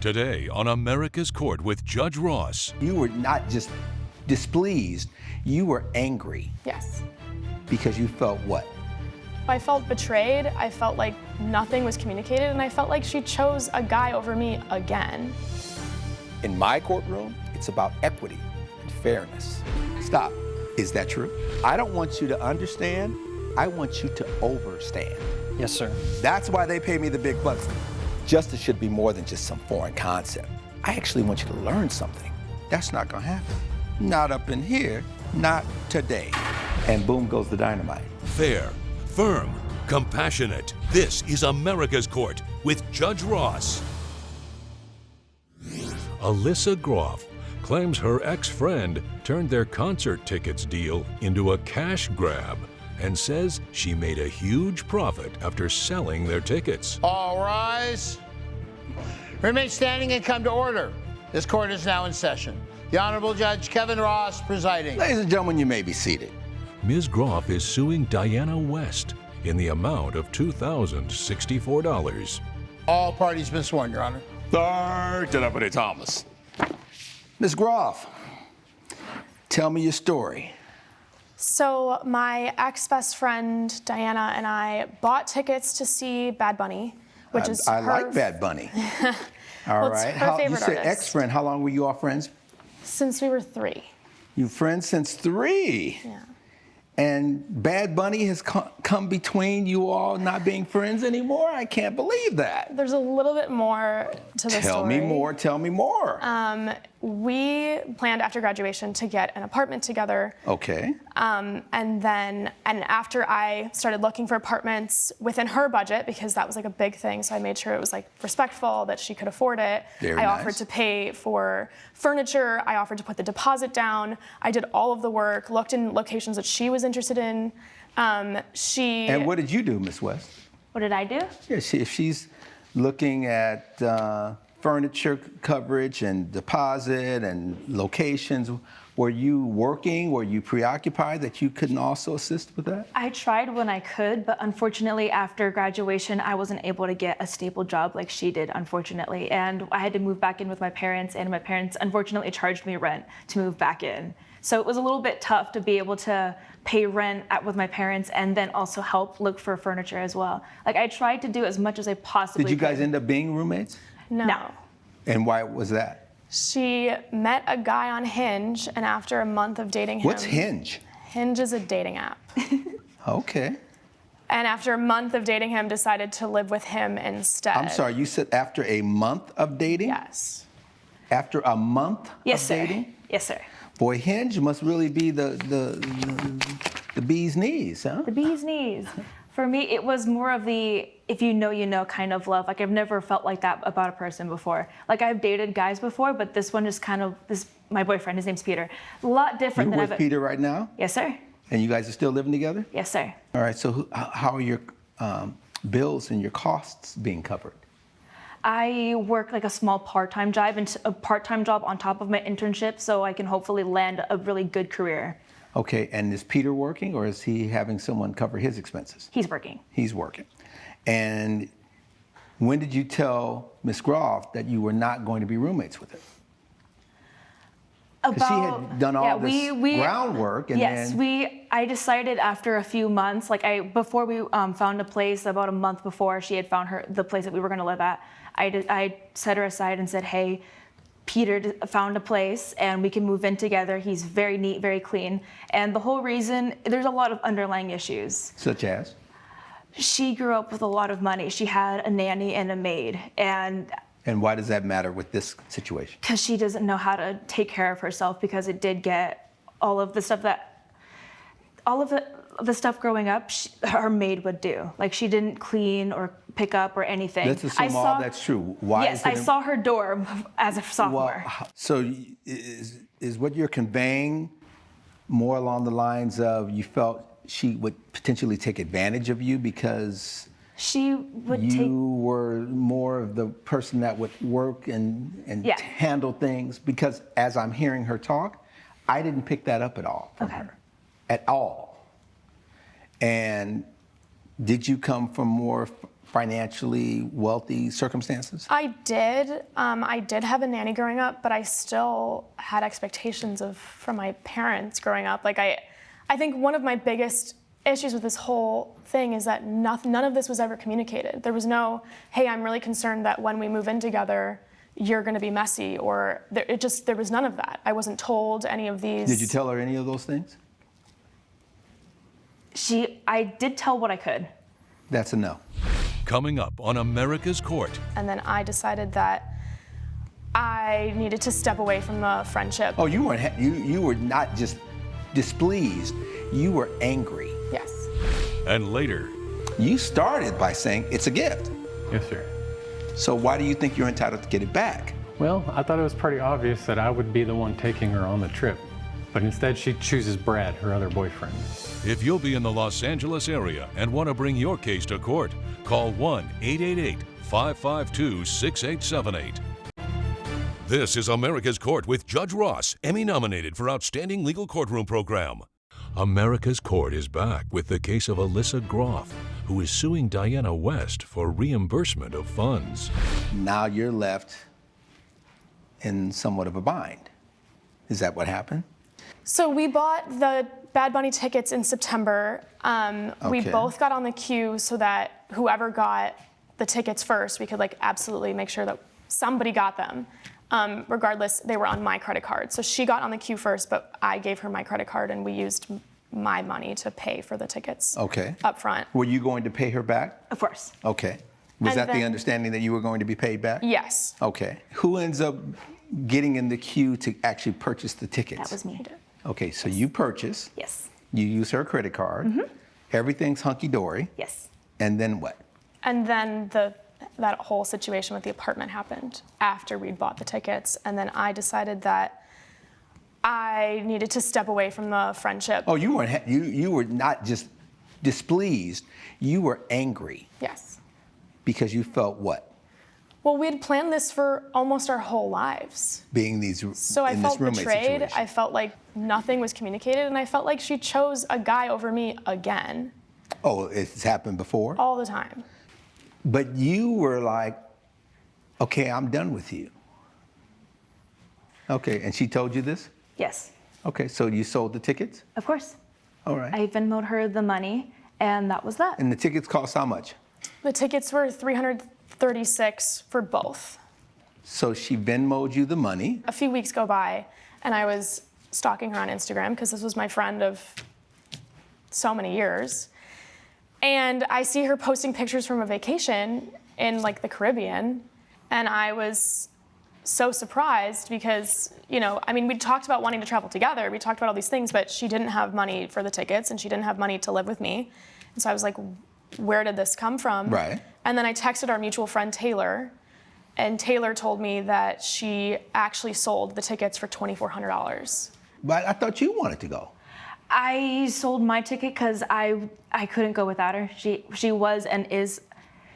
Today on America's Court with Judge Ross. You were not just displeased, you were angry. Yes. Because you felt what? I felt betrayed, I felt like nothing was communicated, and I felt like she chose a guy over me again. In my courtroom, it's about equity and fairness. Stop. Is that true? I don't want you to understand, I want you to overstand. Yes, sir. That's why they pay me the big bucks. Justice should be more than just some foreign concept. I actually want you to learn something. That's not gonna happen. Not up in here, not today. And boom goes the dynamite. Fair, firm, compassionate. This is America's Court with Judge Ross. Alyssa Groff claims her ex-friend turned their concert tickets deal into a cash grab and says she made a huge profit after selling their tickets. All rise. Remain standing and come to order. This court is now in session. The Honorable Judge Kevin Ross presiding. Ladies and gentlemen, you may be seated. Ms. Groff is suing Diana West in the amount of $2,064. All parties been sworn, Your Honor. Third Deputy Thomas. Ms. Groff, tell me your story. So my ex-best friend Diana and I bought tickets to see Bad Bunny, which is I her... like Bad Bunny. All Well, right. it's her favorite you said artist. ex-friend. How long were you all friends? Since we were 3. You friends since 3. Yeah. And Bad Bunny has come between you all not being friends anymore? I can't believe that. There's a little bit more to the story. Tell me more, tell me more. We planned after graduation to get an apartment together. Okay. And after I started looking for apartments within her budget, because that was like a big thing, so I made sure it was like respectful, that she could afford it. Very I nice. offered to pay for furniture. I offered to put the deposit down. I did all of the work, looked in locations that she was interested in. And what did you do, Miss West? What did I do? Yeah, if she's looking at furniture coverage and deposit and locations, were you working? Were you preoccupied that you couldn't also assist with that? I tried when I could, but unfortunately after graduation, I wasn't able to get a stable job like she did, unfortunately. And I had to move back in with my parents, and my parents unfortunately charged me rent to move back in. So it was a little bit tough to be able to pay rent with my parents and then also help look for furniture as well. Like, I tried to do as much as I possibly could. Did you guys end up being roommates? No. And why was that? She met a guy on Hinge, and after a month of dating him... What's Hinge? Hinge is a dating app. Okay. And after a month of dating him, decided to live with him instead. I'm sorry, you said after a month of dating? Yes. After a month Yes, of sir. dating? Yes, sir. Boy, Hinge must really be the bee's knees, huh? The bee's knees. For me, it was more of the if you know kind of love. Like, I've never felt like that about a person before. Like, I've dated guys before, but this one just kind of, my boyfriend, his name's Peter. A lot different You're than with Peter right now? Yes, sir. And you guys are still living together? Yes, sir. All right, so how are your bills and your costs being covered? I work like a small part-time job and a part-time job on top of my internship, so I can hopefully land a really good career. Okay, and is Peter working, or is he having someone cover his expenses? He's working. He's working. And when did you tell Miss Groff that you were not going to be roommates with her? Because she had done all this groundwork, and I decided after a few months, before we found a place, about a month before she had found the place that we were going to live at, I set her aside and said, hey, Peter found a place and we can move in together. He's very neat, very clean. And the whole reason, there's a lot of underlying issues. Such as? She grew up with a lot of money. She had a nanny and a maid. And why does that matter with this situation? Because she doesn't know how to take care of herself, because it did get all of the stuff growing up, her maid would do. Like, she didn't clean or pick up or anything. Let's assume all that's true. Why? Yes, I saw her door as a sophomore. Well, so is what you're conveying more along the lines of you felt she would potentially take advantage of you because she would you were more of the person that would work and handle things? Because as I'm hearing her talk, I didn't pick that up at all from her. At all. And did you come from more financially wealthy circumstances? I did. I did have a nanny growing up, but I still had expectations from my parents growing up. Like I think one of my biggest issues with this whole thing is that none of this was ever communicated. There was no, hey, I'm really concerned that when we move in together, you're going to be messy, or there was none of that. I wasn't told any of these. Did you tell her any of those things? I did tell what I could. That's a no. Coming up on America's Court. And then I decided that I needed to step away from the friendship. Oh, you were not just displeased, you were angry. Yes. And later, You started by saying it's a gift. Yes, sir. So why do you think you're entitled to get it back? Well, I thought it was pretty obvious that I would be the one taking her on the trip. But instead, she chooses Brad, her other boyfriend. if you'll be in the Los Angeles area and want to bring your case to court, call 1-888-552-6878. This is America's Court with Judge Ross, Emmy nominated for Outstanding Legal Courtroom Program. America's Court is back with the case of Alyssa Groff, who is suing Diana West for reimbursement of funds. Now you're left in somewhat of a bind. Is that what happened? So we bought the Bad Bunny tickets in September. We Okay. both got on the queue so that whoever got the tickets first, we could absolutely make sure that somebody got them. Regardless, they were on my credit card. So she got on the queue first, but I gave her my credit card and we used my money to pay for the tickets Okay. up front. Were you going to pay her back? Of course. Okay. Was And that the then- understanding that you were going to be paid back? Yes. Okay. Who ends up getting in the queue to actually purchase the tickets? That was me. Okay, so you purchase. Yes. You use her credit card. Everything's hunky-dory. Yes. And then what? And then that whole situation with the apartment happened after we'd bought the tickets. And then I decided that I needed to step away from the friendship. Oh, you were not just displeased, you were angry Yes. because you felt what? Well, we had planned this for almost our whole lives. Being So I in felt this roommate betrayed. situation. I felt like nothing was communicated, and I felt like she chose a guy over me again, Oh, it's happened before? all the time. But you were like, okay, I'm done with you. Okay, and she told you this? Yes. Okay, so you sold the tickets? Of course. All right. I Venmoed her the money, and that was that. And the tickets cost how much? The tickets were $336 for both. So she Venmoed you the money. A few weeks go by, and I was stalking her on Instagram because this was my friend of so many years. And I see her posting pictures from a vacation in the Caribbean, and I was so surprised because, we talked about wanting to travel together. We talked about all these things, but she didn't have money for the tickets, and she didn't have money to live with me. And so I was like, where did this come from? Right. And then I texted our mutual friend, Taylor, and Taylor told me that she actually sold the tickets for $2,400. But I thought you wanted to go. I sold my ticket because I couldn't go without her. She was and is,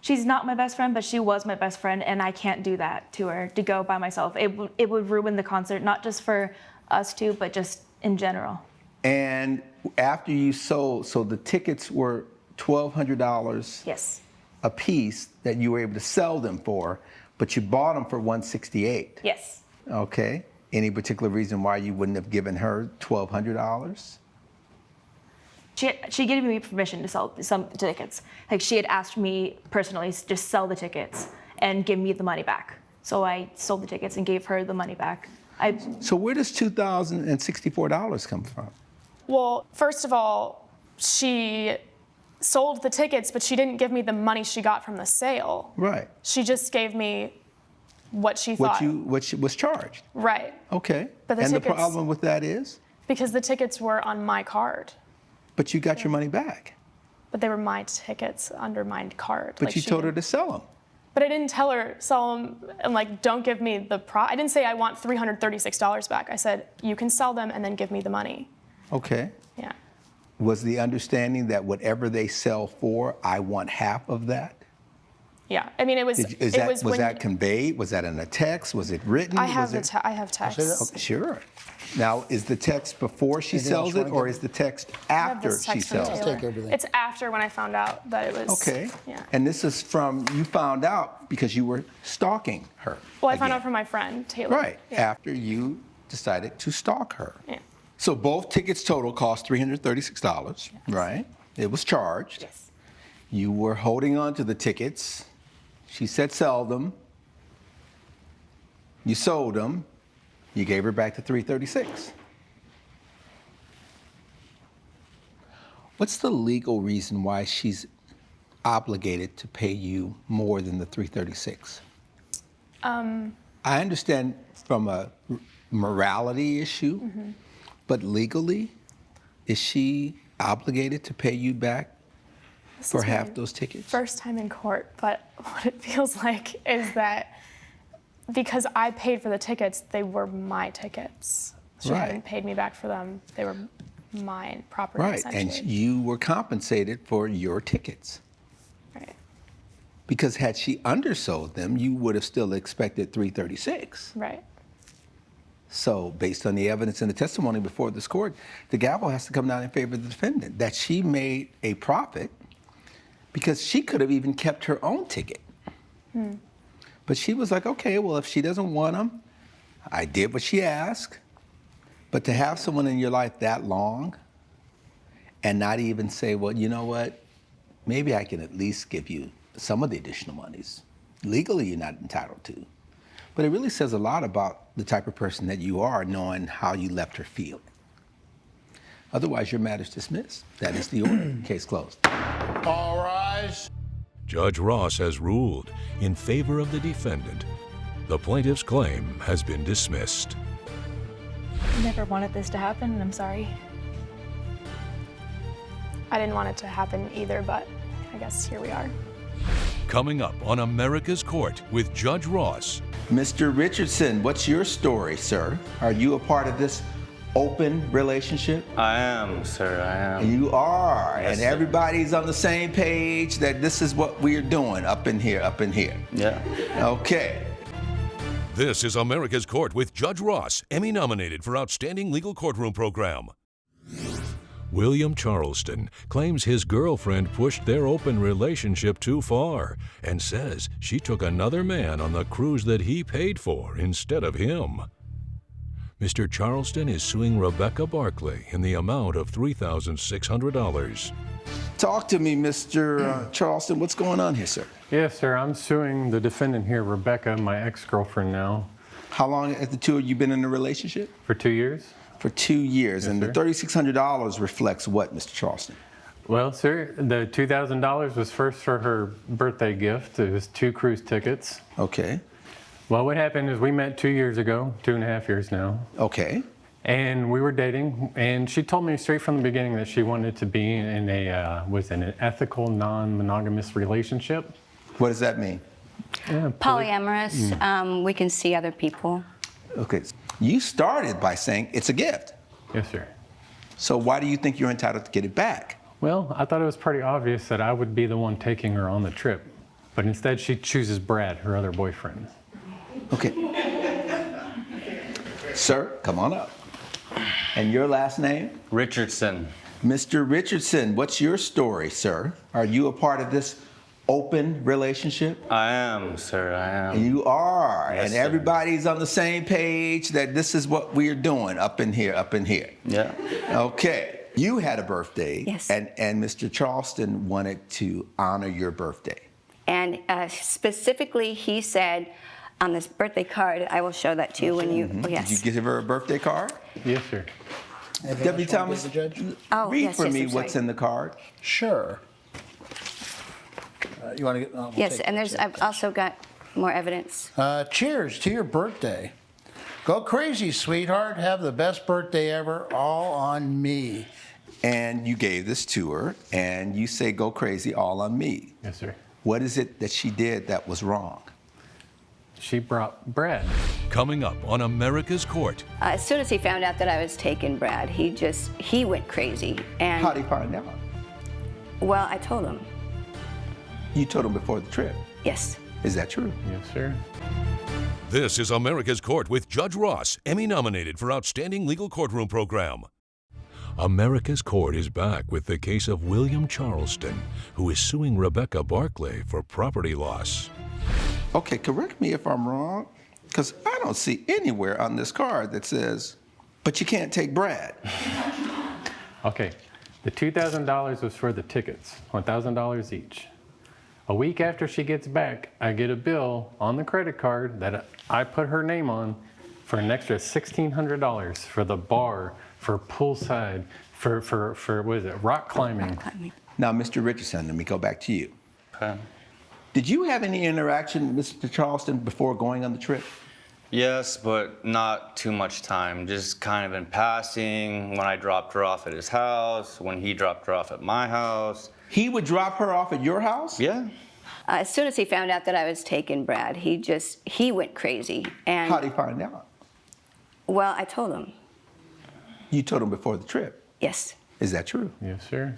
she's not my best friend, but she was my best friend, and I can't do that to her, to go by myself. It would ruin the concert, not just for us two, but just in general. And after you sold, so the tickets were $1,200 Yes. a piece that you were able to sell them for, but you bought them for $168. Yes. Okay. Any particular reason why you wouldn't have given her $1,200? She gave me permission to sell some tickets. She had asked me personally to just sell the tickets and give me the money back. So I sold the tickets and gave her the money back. So where does $2,064 come from? Well, first of all, she sold the tickets, but she didn't give me the money she got from the sale. Right. She just gave me what she thought. What was charged. Right. Okay. But the and tickets- the problem with that is? Because the tickets were on my card. But you got your money back. But they were my tickets under my card. But you told her to sell them. But I didn't tell her, sell them, and don't give me the I didn't say I want $336 back. I said, you can sell them and then give me the money. Okay. Yeah. Was the understanding that whatever they sell for, I want half of that? Yeah, I mean, it was. Was that conveyed? Was that in a text? Was it written? I have I have texts. Okay, sure. Now, is the text before she sells it, or is the text after she sells it? Take everything. It's after when I found out that it was. Okay. Yeah. And this is from, you found out because you were stalking her. Well, I found again. out from my friend Taylor. Right. Yeah. After you decided to stalk her. Yeah. So both tickets total cost $336, right? It was charged. Yes. You were holding on to the tickets. She said sell them. You sold them. You gave her back the $336. What's the legal reason why she's obligated to pay you more than the $336? I understand from a morality issue, but legally, is she obligated to pay you back for half those tickets? First time in court, but what it feels like is that because I paid for the tickets, they were my tickets. She Right. hadn't paid me back for them. They were mine property, Right, essentially. and you were compensated for your tickets. Right. Because had she undersold them, you would have still expected $336. Right. So based on the evidence and the testimony before this court, the gavel has to come down in favor of the defendant, that she made a profit because she could have even kept her own ticket. But she was like, okay, well, if she doesn't want them, I did what she asked. But to have someone in your life that long and not even say, well, you know what, maybe I can at least give you some of the additional monies. Legally, you're not entitled to. But it really says a lot about the type of person that you are, knowing how you left her feel. Otherwise, your matter's dismissed. That is the order. Case closed. All rise. Judge Ross has ruled in favor of the defendant. The plaintiff's claim has been dismissed. I never wanted this to happen, and I'm sorry. I didn't want it to happen either, but I guess here we are. Coming up on America's Court with Judge Ross. Mr. Richardson, what's your story, sir? Are you a part of this open relationship? I am, sir, I am. You are, Yes, and sir. everybody's on the same page that this is what we're doing up in here, up in here. Yeah. Okay. This is America's Court with Judge Ross, Emmy nominated for Outstanding Legal Courtroom Program. William Charleston claims his girlfriend pushed their open relationship too far and says she took another man on the cruise that he paid for instead of him. Mr. Charleston is suing Rebecca Barkley in the amount of $3,600. Talk to me, Mr. Charleston. What's going on here, sir? Yes, sir. I'm suing the defendant here, Rebecca, my ex-girlfriend now, How long have the two of you been in a relationship? for 2 years. For 2 years. Yes, And sir. the $3,600 reflects what, Mr. Charleston? Well, sir, the $2,000 was first for her birthday gift. It was 2 cruise tickets. Okay. Well, what happened is we met 2 years ago, 2.5 years now, Okay. and we were dating. And she told me straight from the beginning that she wanted to be in an ethical, non-monogamous relationship. What does that mean? Yeah, Polyamorous, we can see other people. Okay. You started by saying it's a gift. Yes, sir. So why do you think you're entitled to get it back? Well, I thought it was pretty obvious that I would be the one taking her on the trip, but instead she chooses Brad, her other boyfriend. Okay. Sir, come on up. And your last name? Richardson. Mr. Richardson, what's your story, sir? Are you a part of this open relationship? I am, sir, I am. You are, Yes, and sir. everybody's on the same page that this is what we're doing up in here, up in here. Yeah. Okay. You had a birthday, Yes. and Mr. Charleston wanted to honor your birthday. And specifically, he said on this birthday card, I will show that to you when you, oh, yes. Did you give her a birthday card? Yes, sir. Deputy Thomas, The judge? Oh, read yes, for yes, me I'm sorry. what's in the card. Sure. You want to get? We'll Yes, take and it, there's, take I've also got more evidence. it. Cheers to your birthday. Go crazy, sweetheart. Have the best birthday ever. All on me. And you gave this to her, and you say, go crazy, all on me. Yes, sir. What is it that she did that was wrong? She brought Brad. Coming up on America's Court. As soon as he found out that I was taking Brad, he went crazy. And, How did he find out? well, I told him. You told him before the trip. Yes. Is that true? Yes, sir. This is America's Court with Judge Ross, Emmy nominated for Outstanding Legal Courtroom Program. America's Court is back with the case of William Charleston, who is suing Rebecca Barclay for property loss. Okay, correct me if I'm wrong, because I don't see anywhere on this card that says, but you can't take Brad. Okay, the $2,000 was for the tickets, $1,000 each. A week after she gets back, I get a bill on the credit card that I put her name on for an extra $1,600 for the bar, for poolside, for what is it, rock climbing. Now, Mr. Richardson, let me go back to you. Okay. Did you have any interaction with Mr. Charleston before going on the trip? Yes, but not too much time. Just kind of in passing, when I dropped her off at his house, when he dropped her off at my house. He would drop her off at your house? Yeah. As soon as he found out that I was taking Brad, he went crazy. And How did he find out? well, I told him. You told him before the trip. Yes. Is that true? Yes, sir.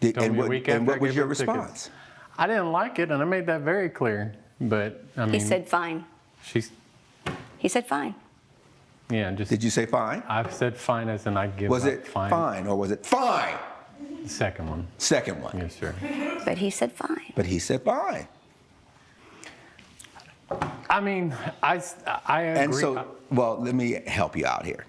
Did, Told and me a what, week and after I what was gave your her tickets. response? I didn't like it, and I made that very clear. But I mean, He said fine. He said fine. Yeah, just. Did you say fine? I've said fine as in I give Was up it fine. fine or was it fine? The second one. Second one. Yes, sir. But he said fine. But he said fine. I mean, I agree. And so, well, let me help you out here.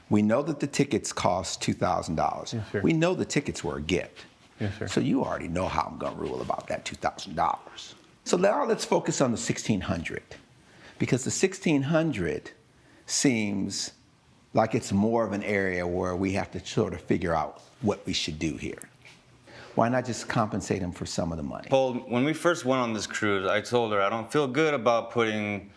We know that the tickets cost $2,000. Yes, sir. We know the tickets were a gift. Yes, sir. So you already know how I'm going to rule about that $2,000. So now let's focus on the $1,600, because the $1,600 seems like it's more of an area where we have to sort of figure out what we should do here. Why not just compensate him for some of the money? Well, when we first went on this cruise, I told her I don't feel good about putting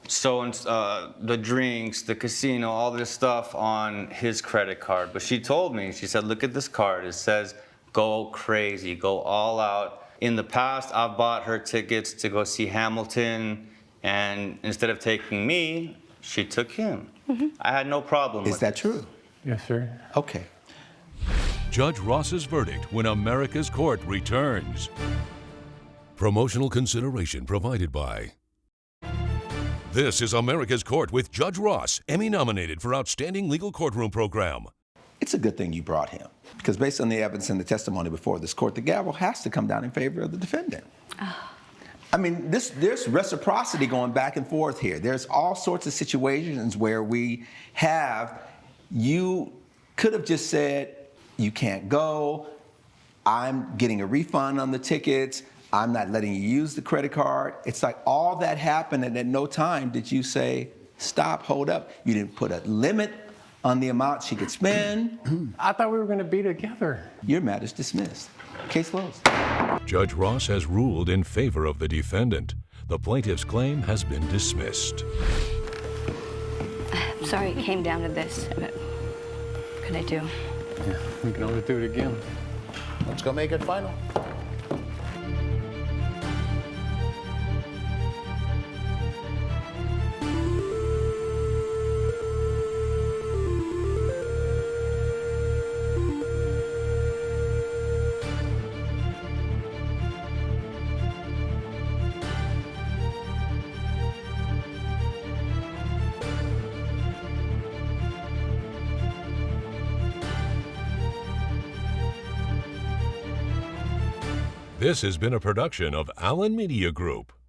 the drinks, the casino, all this stuff on his credit card. But she told me, she said, look at this card. It says, go crazy, go all out. In the past, I've bought her tickets to go see Hamilton, and instead of taking me, she took him. Mm-hmm. I had no problem with Is that true? Yes, sir. Okay. Judge Ross's verdict when America's Court returns. Promotional consideration provided by. This is America's Court with Judge Ross, Emmy nominated for Outstanding Legal Courtroom Program. It's a good thing you brought him, because based on the evidence and the testimony before this court, the gavel has to come down in favor of the defendant. I mean, there's reciprocity going back and forth here. There's all sorts of situations where you could have just said, you can't go, I'm getting a refund on the tickets, I'm not letting you use the credit card. It's like all that happened, and at no time did you say, stop, hold up. You didn't put a limit on the amount she could spend. I thought we were going to be together. Your matter's dismissed. Case closed. Judge Ross has ruled in favor of the defendant. The plaintiff's claim has been dismissed. I'm sorry it came down to this, but what could I do? Yeah, we can always do it again. Let's go make it final. This has been a production of Allen Media Group.